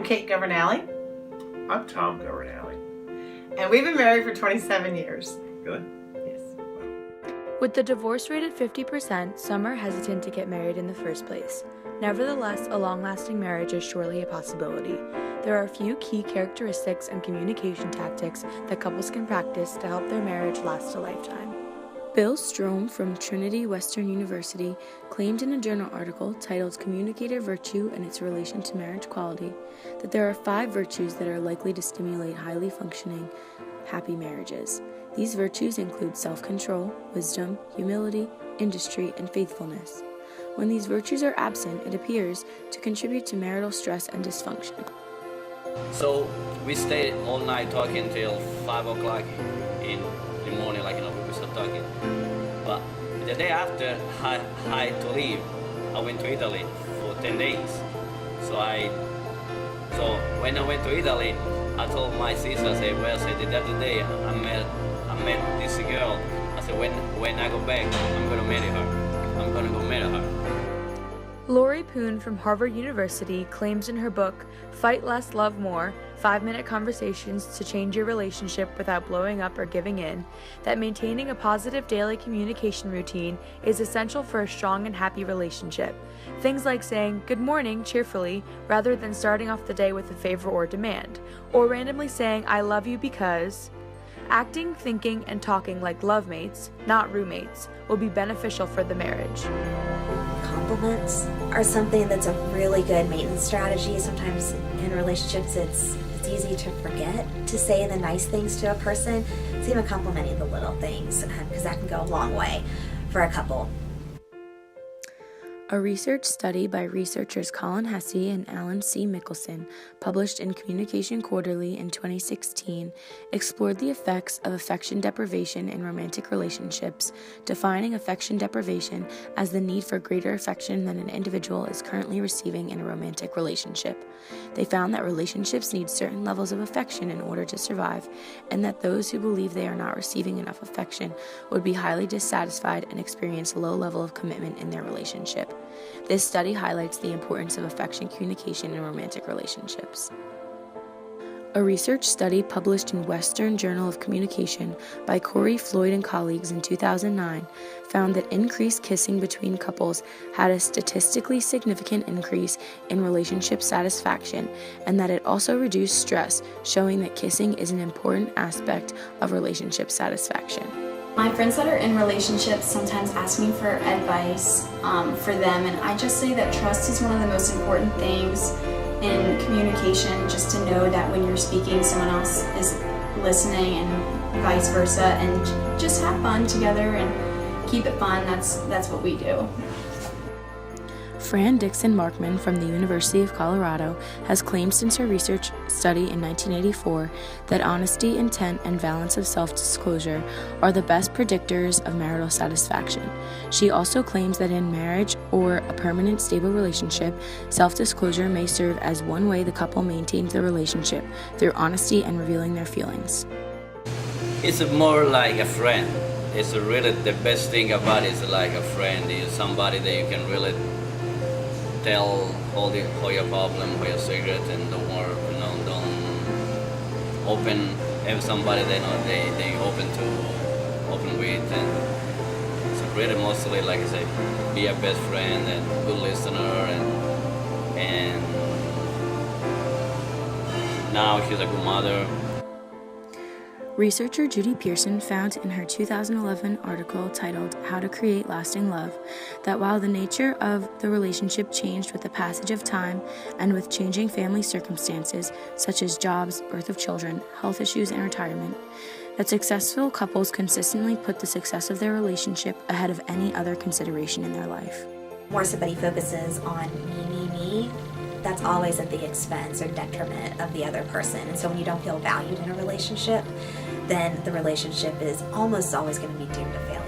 I'm Kate Governale. I'm Tom Governale. And we've been married for 27 years. Good. Yes. With the divorce rate at 50%, some are hesitant to get married in the first place. Nevertheless, a long-lasting marriage is surely a possibility. There are a few key characteristics and communication tactics that couples can practice to help their marriage last a lifetime. Bill Strom from Trinity Western University claimed in a journal article titled Communicator Virtue and Its Relation to Marriage Quality that there are 5 virtues that are likely to stimulate highly functioning, happy marriages. These virtues include self-control, wisdom, humility, industry, and faithfulness. When these virtues are absent, it appears to contribute to marital stress and dysfunction. So we stayed all night talking till 5 o'clock in the morning, we stopped talking. But the day after I had to leave, I went to Italy for 10 days. So when I went to Italy, I told my sister, I said, the other day I met this girl. I said, when I go back, I'm gonna marry her. I'm gonna go marry her. Lori Poon from Harvard University claims in her book, Fight Less, Love More, 5-minute conversations to change your relationship without blowing up or giving in, that maintaining a positive daily communication routine is essential for a strong and happy relationship. Things like saying good morning cheerfully rather than starting off the day with a favor or demand, or randomly saying I love you because. Acting, thinking, and talking like love mates, not roommates, will be beneficial for the marriage. Compliments are something that's a really good maintenance strategy. Sometimes in relationships it's easy to forget to say the nice things to a person. It's even complimenting the little things because that can go a long way for a couple. A research study by researchers Colin Hesse and Alan C. Mickelson, published in Communication Quarterly in 2016, explored the effects of affection deprivation in romantic relationships, defining affection deprivation as the need for greater affection than an individual is currently receiving in a romantic relationship. They found that relationships need certain levels of affection in order to survive, and that those who believe they are not receiving enough affection would be highly dissatisfied and experience a low level of commitment in their relationship. This study highlights the importance of affection communication in romantic relationships. A research study published in Western Journal of Communication by Corey Floyd and colleagues in 2009 found that increased kissing between couples had a statistically significant increase in relationship satisfaction, and that it also reduced stress, showing that kissing is an important aspect of relationship satisfaction. My friends that are in relationships sometimes ask me for advice for them, and I just say that trust is one of the most important things in communication, just to know that when you're speaking, someone else is listening and vice versa, and just have fun together and keep it fun. That's what we do. Fran Dixon Markman from the University of Colorado has claimed since her research study in 1984 that honesty, intent, and balance of self-disclosure are the best predictors of marital satisfaction. She also claims that in marriage or a permanent stable relationship, self-disclosure may serve as one way the couple maintains the relationship through honesty and revealing their feelings. It's more like a friend. It's really the best thing about it is like a friend. Is somebody that you can really tell all your problem, all your secret, and don't open. Have somebody they open with, and it's really mostly, like I say, be a best friend and good listener, and now she's a good mother. Researcher Judy Pearson found in her 2011 article titled How to Create Lasting Love that while the nature of the relationship changed with the passage of time and with changing family circumstances such as jobs, birth of children, health issues, and retirement, that successful couples consistently put the success of their relationship ahead of any other consideration in their life. More somebody focuses on me, that's always at the expense or detriment of the other person. And so when you don't feel valued in a relationship, then the relationship is almost always going to be doomed to failure.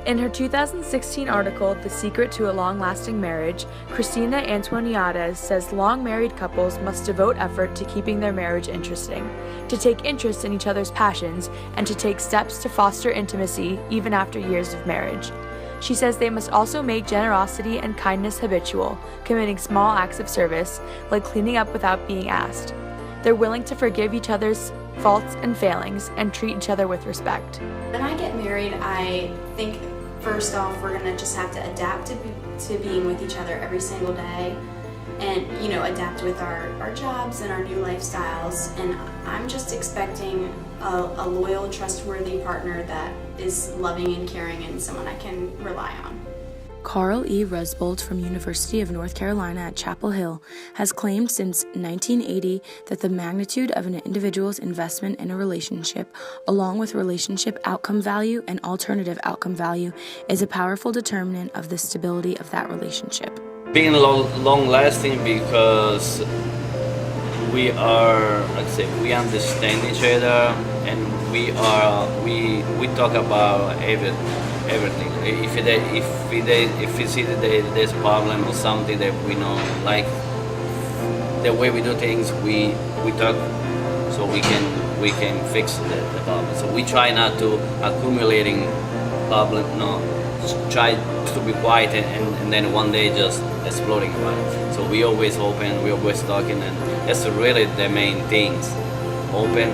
In her 2016 article, The Secret to a Long-Lasting Marriage, Christina Antoniades says long married couples must devote effort to keeping their marriage interesting, to take interest in each other's passions, and to take steps to foster intimacy even after years of marriage. She says they must also make generosity and kindness habitual, committing small acts of service, like cleaning up without being asked. They're willing to forgive each other's faults and failings and treat each other with respect. When I get married, I think first off we're gonna just have to adapt to being with each other every single day, and adapt with our jobs and our new lifestyles. And I'm just expecting a loyal, trustworthy partner that is loving and caring and someone I can rely on. Carl E. Rusbold from University of North Carolina at Chapel Hill has claimed since 1980 that the magnitude of an individual's investment in a relationship, along with relationship outcome value and alternative outcome value, is a powerful determinant of the stability of that relationship. Being long-lasting because we understand each other, and we talk about everything. If we see that there's a problem or something that we know, like the way we do things, we talk so we can fix the problem. So we try not to accumulating problem. No, just try to be quiet and then one day just exploding about it. So we always open, we always talking, and that's really the main things. Open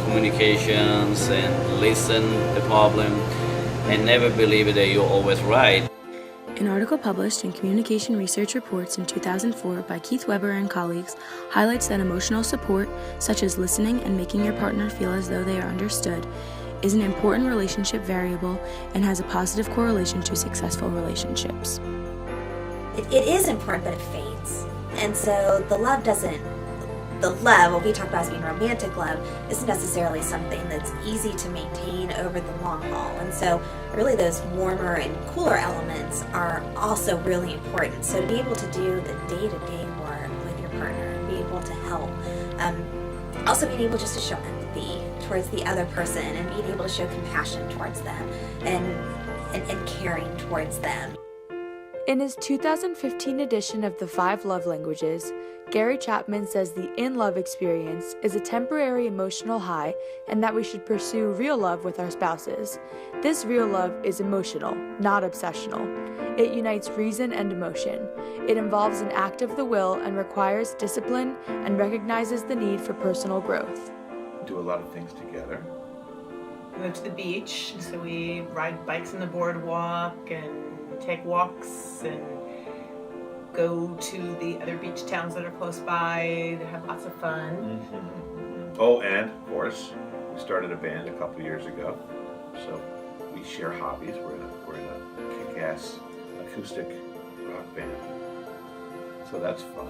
communications and listen the problem, and never believe that you're always right. An article published in Communication Research Reports in 2004 by Keith Weber and colleagues highlights that emotional support, such as listening and making your partner feel as though they are understood, is an important relationship variable and has a positive correlation to successful relationships. It is important, but it fades. And so the love, what we talk about as being romantic love, isn't necessarily something that's easy to maintain over the long haul. And so really those warmer and cooler elements are also really important. So to be able to do the day-to-day work with your partner and be able to help, also being able just to show empathy towards the other person and being able to show compassion towards them and caring towards them. In his 2015 edition of the 5 Love Languages, Gary Chapman says the in-love experience is a temporary emotional high and that we should pursue real love with our spouses. This real love is emotional, not obsessional. It unites reason and emotion. It involves an act of the will and requires discipline and recognizes the need for personal growth. Do a lot of things together. We went to the beach, so we ride bikes on the boardwalk and take walks and go to the other beach towns that are close by to have lots of fun. Mm-hmm. Oh, and of course, we started a band a couple years ago, so we share hobbies. We're in a kick-ass acoustic rock band, so that's fun.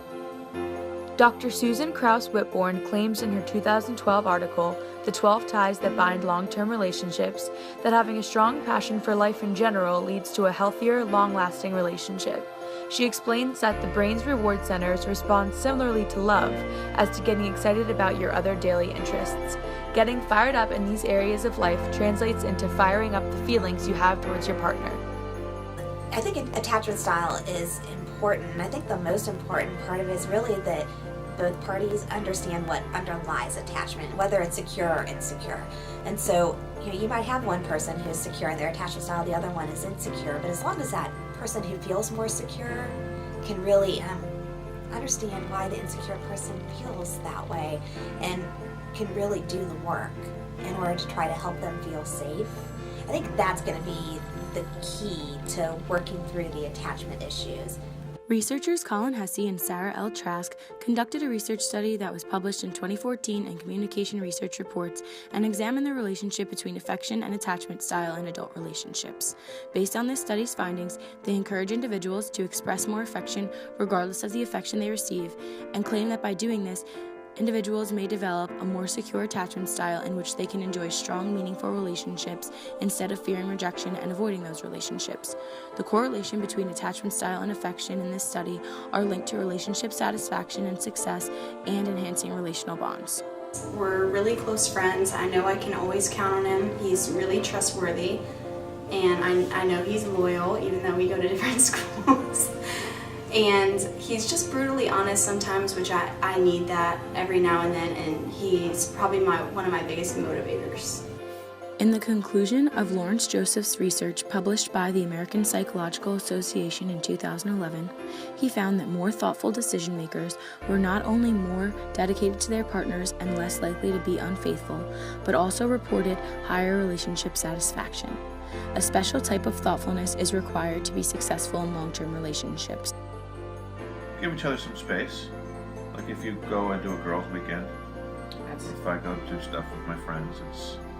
Dr. Susan Krauss Whitbourne claims in her 2012 article, The 12 Ties That Bind Long-Term Relationships, that having a strong passion for life in general leads to a healthier, long-lasting relationship. She explains that the brain's reward centers respond similarly to love as to getting excited about your other daily interests. Getting fired up in these areas of life translates into firing up the feelings you have towards your partner. I think attachment style is important. I think the most important part of it is really that both parties understand what underlies attachment, whether it's secure or insecure. And so, you might have one person who's secure in their attachment style, the other one is insecure, but as long as that person who feels more secure can really understand why the insecure person feels that way and can really do the work in order to try to help them feel safe, I think that's going to be the key to working through the attachment issues. Researchers Colin Hesse and Sarah L. Trask conducted a research study that was published in 2014 in Communication Research Reports and examined the relationship between affection and attachment style in adult relationships. Based on this study's findings, they encourage individuals to express more affection regardless of the affection they receive, and claim that by doing this, individuals may develop a more secure attachment style in which they can enjoy strong, meaningful relationships instead of fearing rejection and avoiding those relationships. The correlation between attachment style and affection in this study are linked to relationship satisfaction and success and enhancing relational bonds. We're really close friends. I know I can always count on him. He's really trustworthy, and I know he's loyal even though we go to different schools. And he's just brutally honest sometimes, which I need that every now and then, and he's probably one of my biggest motivators. In the conclusion of Lawrence Joseph's research published by the American Psychological Association in 2011, he found that more thoughtful decision makers were not only more dedicated to their partners and less likely to be unfaithful, but also reported higher relationship satisfaction. A special type of thoughtfulness is required to be successful in long-term relationships. Give each other some space. Like if you go and do a girls' weekend, if I go do stuff with my friends,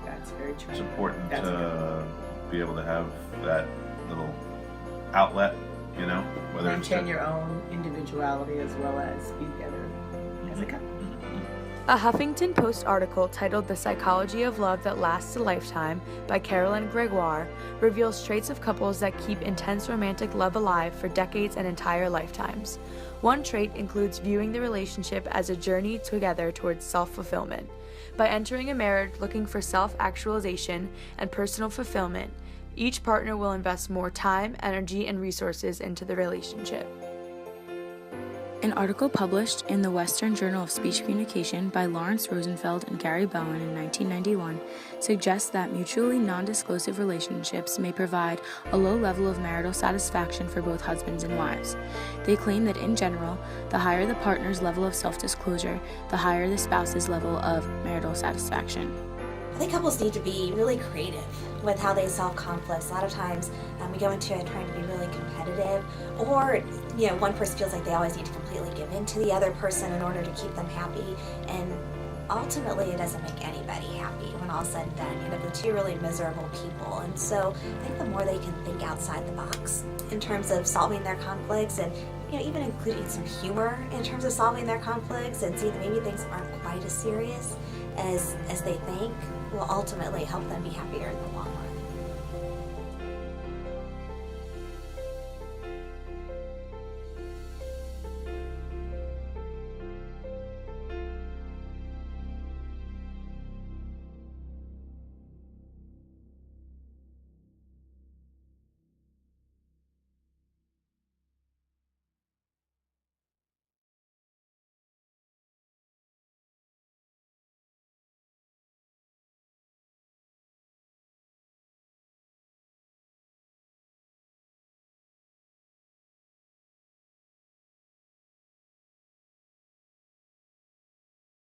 That's very true. it's important That's to be able to have that little outlet, you know, whether it's Maintain your own individuality as well as be together as a couple. A Huffington Post article titled The Psychology of Love That Lasts a Lifetime by Carolyn Gregoire reveals traits of couples that keep intense romantic love alive for decades and entire lifetimes. One trait includes viewing the relationship as a journey together towards self-fulfillment. By entering a marriage looking for self-actualization and personal fulfillment, each partner will invest more time, energy, and resources into the relationship. An article published in the Western Journal of Speech Communication by Lawrence Rosenfeld and Gary Bowen in 1991 suggests that mutually non-disclosive relationships may provide a low level of marital satisfaction for both husbands and wives. They claim that in general, the higher the partner's level of self-disclosure, the higher the spouse's level of marital satisfaction. I think couples need to be really creative with how they solve conflicts. A lot of times we go into it trying to be really competitive, or one person feels like they always need to completely give in to the other person in order to keep them happy, and ultimately it doesn't make anybody happy when all said and done. You end up with two really miserable people. And so I think the more they can think outside the box in terms of solving their conflicts, and even including some humor in terms of solving their conflicts, and see that maybe things aren't quite as serious as they think, will ultimately help them be happier in the long